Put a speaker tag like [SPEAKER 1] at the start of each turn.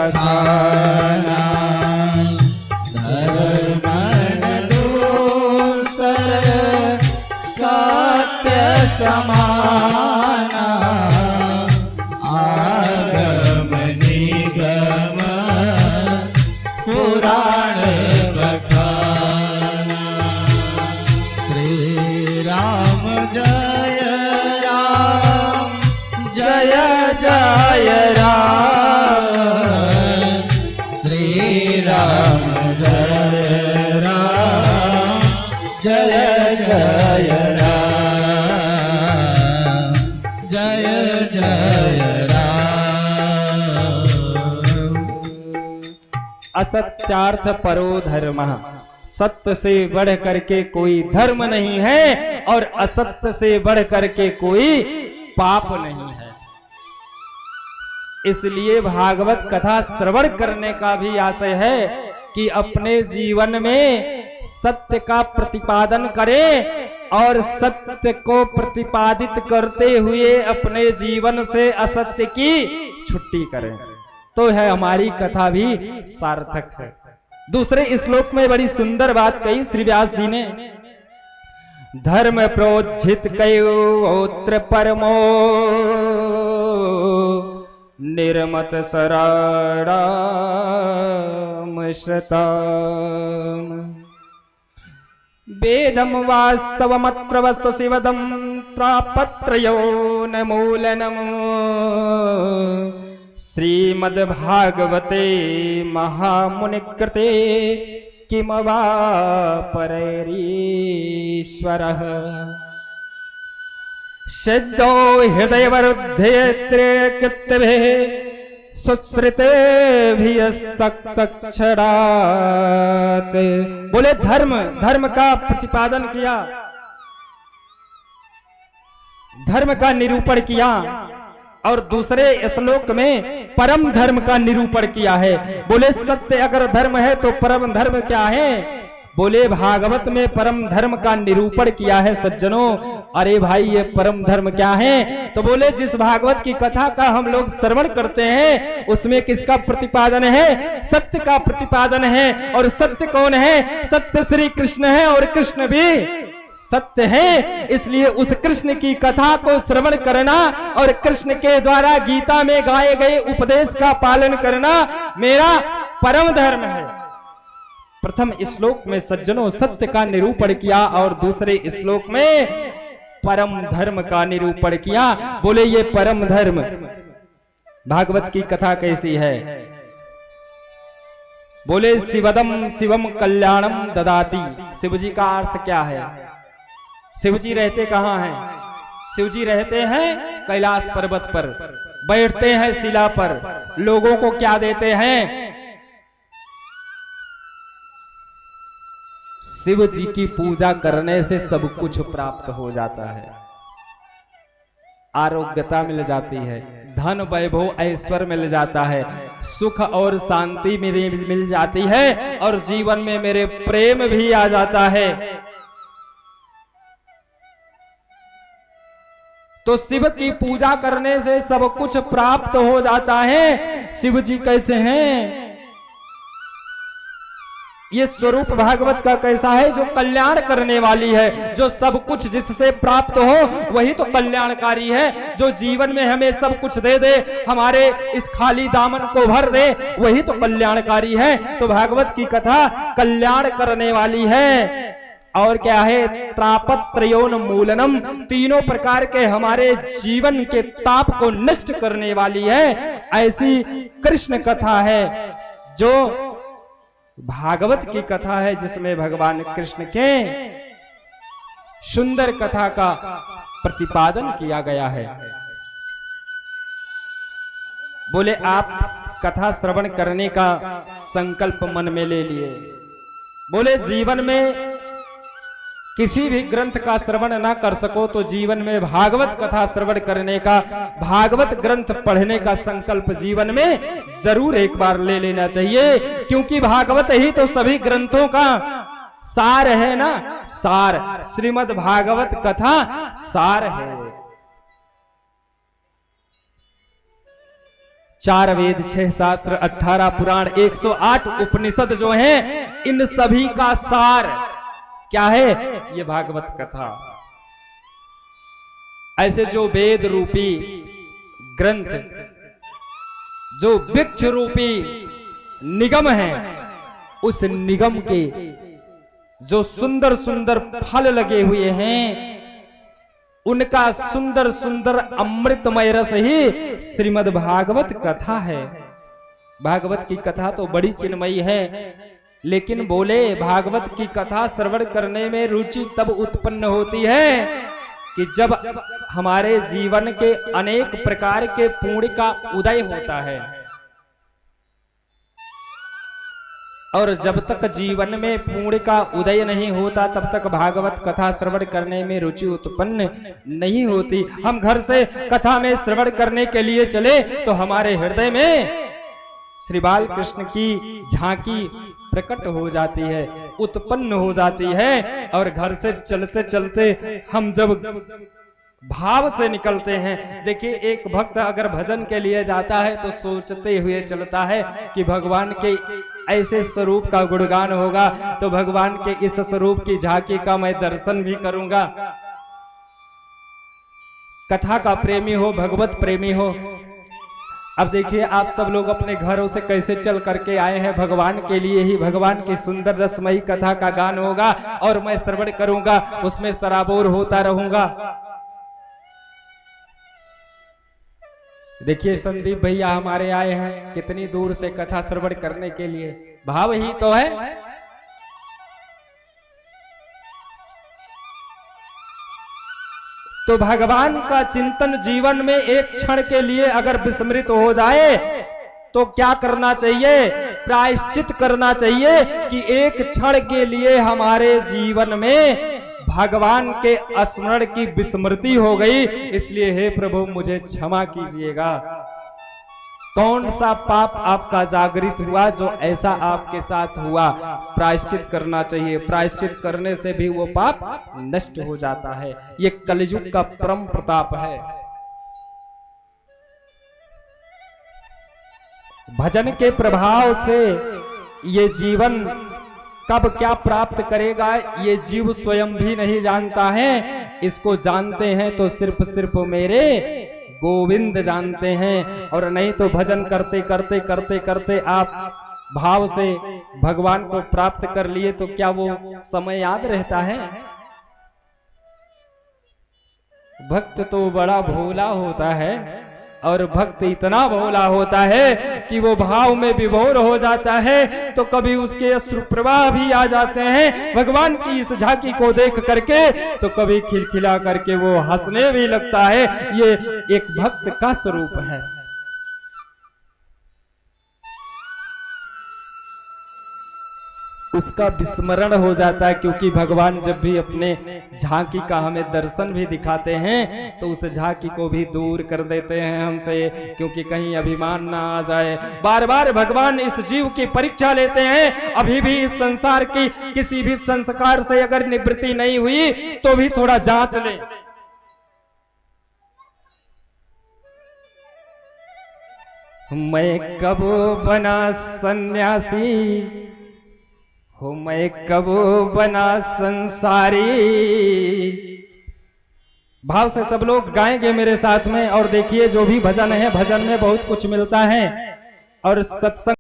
[SPEAKER 1] बखाना। धर्म दूसर सत्य समाना, आगम निगम पुराण बखाना। श्री राम जय राम, जय जय राम। श्री राम जय राम, जय जय राम, जय जय राम।
[SPEAKER 2] असत्यार्थ परो धर्मः, सत्य से बढ़ करके कोई धर्म नहीं है और असत्य से बढ़ करके कोई पाप नहीं है। इसलिए भागवत कथा श्रवण करने का भी आशय है कि अपने जीवन में सत्य का प्रतिपादन करें और सत्य को प्रतिपादित करते हुए अपने जीवन से असत्य की छुट्टी करें, तो है हमारी कथा भी सार्थक है। दूसरे श्लोक में बड़ी सुंदर बात कही श्री व्यास जी ने। धर्म प्रोज्झित कयोत्र परमो, निर्मत शराणाम श्रताम। वेदम वास्तवमत्र वस्तु शिवदम त्रापत्रयो न मूलनम। श्रीमद्भागवते महामुनिकृते किमवा परैरीश्वरः। सज्जो हृदयवरुद्धेत्रे कृत्यभिः सुश्रुतेभिस्तक्षरात्। बोले धर्म का प्रतिपादन किया, धर्म का निरूपण किया और दूसरे श्लोक में परम धर्म का निरूपण किया है। बोले सत्य अगर धर्म है तो परम धर्म क्या है? बोले भागवत में परम धर्म का निरूपण किया है सज्जनों। अरे भाई ये परम धर्म क्या है? तो बोले जिस भागवत की कथा का हम लोग श्रवण करते हैं उसमें किसका प्रतिपादन है? सत्य का प्रतिपादन है। और सत्य कौन है? सत्य श्री कृष्ण है और कृष्ण भी सत्य है। इसलिए उस कृष्ण की कथा को श्रवण करना और कृष्ण के द्वारा गीता में गाए गए उपदेश का पालन करना मेरा परम धर्म है। प्रथम श्लोक में सज्जनों सत्य का निरूपण किया और दूसरे श्लोक में परम धर्म का निरूपण किया। बोले ये परम धर्म भागवत की कथा कैसी है? बोले शिवदम शिवम कल्याणम ददाति। शिव जी का अर्थ क्या है? शिव जी रहते कहाँ हैं? शिव जी रहते हैं कैलाश पर्वत पर, बैठते हैं शिला पर, लोगों को क्या देते हैं? शिव जी की पूजा करने से सब कुछ प्राप्त हो जाता है। आरोग्यता मिल जाती है, धन वैभव ऐश्वर्य मिल जाता है, सुख और शांति मिल जाती है और जीवन में मेरे प्रेम भी आ जाता है। तो शिव की पूजा करने से सब कुछ प्राप्त हो जाता है। शिव जी कैसे हैं? ये स्वरूप भागवत का कैसा है? जो कल्याण करने वाली है, जो सब कुछ जिससे प्राप्त हो वही तो कल्याणकारी है। जो जीवन में हमें सब कुछ दे दे, हमारे इस खाली दामन को भर दे, वही तो कल्याणकारी है। तो भागवत की कथा कल्याण करने वाली है। और क्या है? त्रापत्रयोन मूलनम, तीनों प्रकार के हमारे जीवन के ताप को नष्ट करने वाली है। ऐसी कृष्ण कथा है जो भागवत की कथा है, जिसमें भगवान कृष्ण के सुंदर कथा का प्रतिपादन किया गया है। बोले आप कथा श्रवण करने का संकल्प मन में ले लिए। बोले जीवन में किसी भी ग्रंथ का श्रवण ना कर सको तो जीवन में भागवत कथा श्रवण करने का, भागवत ग्रंथ पढ़ने का संकल्प जीवन में जरूर एक बार ले लेना चाहिए। क्योंकि भागवत ही तो सभी ग्रंथों का सार है ना। सार, श्रीमद् भागवत कथा सार है। 4 वेद, 6 शास्त्र, 18 पुराण, 108 उपनिषद जो हैं, इन सभी का सार क्या है? ये भागवत कथा। ऐसे जो वेद रूपी ग्रंथ, जो वृक्ष रूपी निगम है, उस निगम के जो सुंदर सुंदर फल लगे हुए हैं, उनका सुंदर सुंदर अमृतमय रस ही श्रीमद् भागवत कथा है। भागवत की कथा तो बड़ी चिन्मयी है, लेकिन बोले भागवत की कथा श्रवण करने में रुचि तब उत्पन्न होती है कि जब हमारे जीवन के अनेक प्रकार के पुण्य का उदय होता है। और जब तक जीवन में पुण्य का उदय नहीं होता, तब तक भागवत कथा श्रवण करने में रुचि उत्पन्न नहीं होती। हम घर से कथा में श्रवण करने के लिए चले तो हमारे हृदय में श्री बाल कृष्ण की झांकी प्रकट हो जाती है, उत्पन्न हो जाती है। और घर से चलते चलते हम जब भाव से निकलते हैं, देखिए एक भक्त अगर भजन के लिए जाता है तो सोचते हुए चलता है कि भगवान के ऐसे स्वरूप का गुणगान होगा तो भगवान के इस स्वरूप की झांकी का मैं दर्शन भी करूंगा। कथा का प्रेमी हो, भगवत प्रेमी हो। अब देखिए आप सब लोग अपने घरों से कैसे चल करके आए हैं, भगवान के लिए ही। भगवान की सुंदर रसमयी कथा का गान होगा और मैं श्रवण करूंगा, उसमें सराबोर होता रहूंगा। देखिए संदीप भैया हमारे आए हैं कितनी दूर से कथा श्रवण करने के लिए। भाव ही तो है। तो भगवान का चिंतन जीवन में एक क्षण के लिए अगर विस्मृत हो जाए तो क्या करना चाहिए? प्रायश्चित करना चाहिए कि एक क्षण के लिए हमारे जीवन में भगवान के स्मरण की विस्मृति हो गई, इसलिए हे प्रभु मुझे क्षमा कीजिएगा। कौन सा पाप आपका जागृत हुआ जो ऐसा आपके साथ हुआ? प्रायश्चित करना चाहिए। प्रायश्चित करने से भी वो पाप नष्ट हो जाता है। ये कलयुग का परम प्रताप है। भजन के प्रभाव से ये जीवन कब क्या प्राप्त करेगा ये जीव स्वयं भी नहीं जानता है। इसको जानते हैं तो सिर्फ मेरे गोविंद जानते हैं। और नहीं तो भजन करते करते करते करते आप भाव से भगवान को प्राप्त कर लिए तो क्या वो समय याद रहता है? भक्त तो बड़ा भोला होता है, और भक्त इतना भोला होता है कि वो भाव में विभोर हो जाता है तो कभी उसके अश्रु प्रवाह भी आ जाते हैं भगवान की इस झांकी को देख करके, तो कभी खिलखिला करके वो हंसने भी लगता है। ये एक भक्त का स्वरूप है। उसका विस्मरण हो जाता है, क्योंकि भगवान जब भी अपने झांकी का हमें दर्शन भी दिखाते हैं तो उस झांकी को भी दूर कर देते हैं हमसे, क्योंकि कहीं अभिमान ना आ जाए। बार बार भगवान इस जीव की परीक्षा लेते हैं। अभी भी इस संसार की किसी भी संस्कार से अगर निवृत्ति नहीं हुई तो भी थोड़ा जांच ले। मैं कब बना सन्यासी हो, मैं कब बना संसारी। भाव से सब लोग गाएंगे मेरे साथ में। और देखिए जो भी भजन है, भजन में बहुत कुछ मिलता है और सत्संग